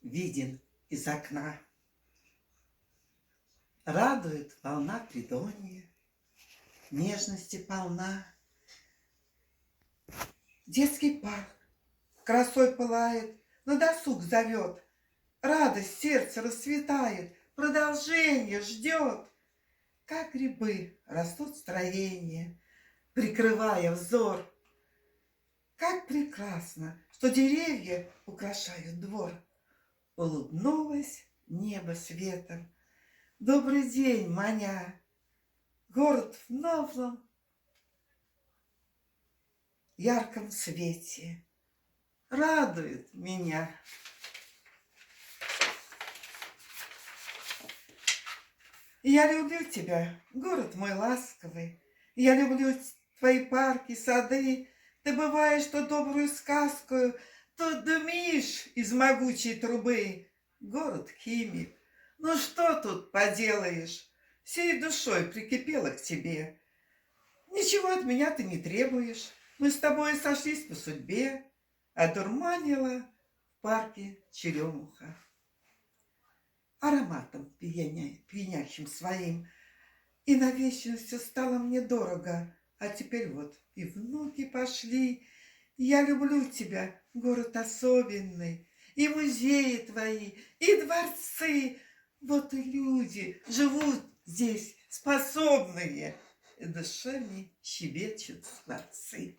виден из окна. Радует волна Придонья, нежности полна. Детский парк красой пылает, на досуг зовет. Радость сердце расцветает, продолжение ждет. Как грибы растут строения, прикрывая взор. Как прекрасно, что деревья украшают двор. Улыбнулось небо светом, добрый день маня. Город в новом ярком свете радует меня. Я люблю тебя, город мой ласковый. Я люблю твои парки, сады. Ты бываешь то добрую сказкою, то дымишь из могучей трубы. Город химик, ну что тут поделаешь? Всей душой прикипела к тебе. Ничего от меня ты не требуешь. Мы с тобой сошлись по судьбе. Одурманила в парке черемуха. Ароматом пьянящим своим. И на вечность все стало мне дорого. А теперь вот и внуки пошли. Я люблю тебя, город особенный. И музеи твои, и дворцы. Вот и люди живут здесь способные. И душами щебечут скворцы.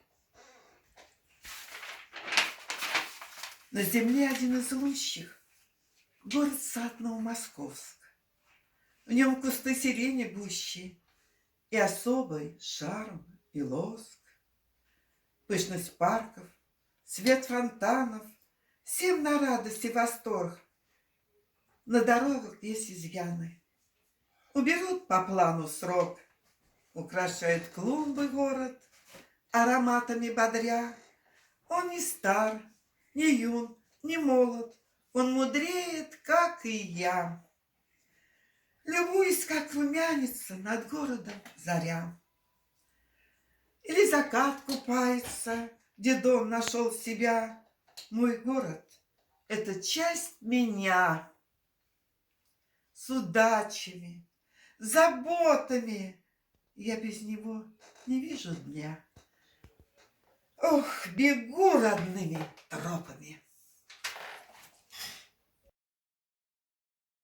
На земле один из лучших город-сад Новомосковск. В нем кусты сирени гущи, и особый шарм и лоск. Пышность парков, свет фонтанов, всем на радость и восторг. На дорогах есть изъяны, уберут по плану срок. Украшает клумбы город, ароматами бодря. Он не стар, не юн, не молод, он мудреет, как и я. Любуюсь, как румянится над городом заря. Или закат купается, где дом нашел себя. Мой город — это часть меня. С удачами, заботами я без него не вижу дня. Ох, бегу родными тропами.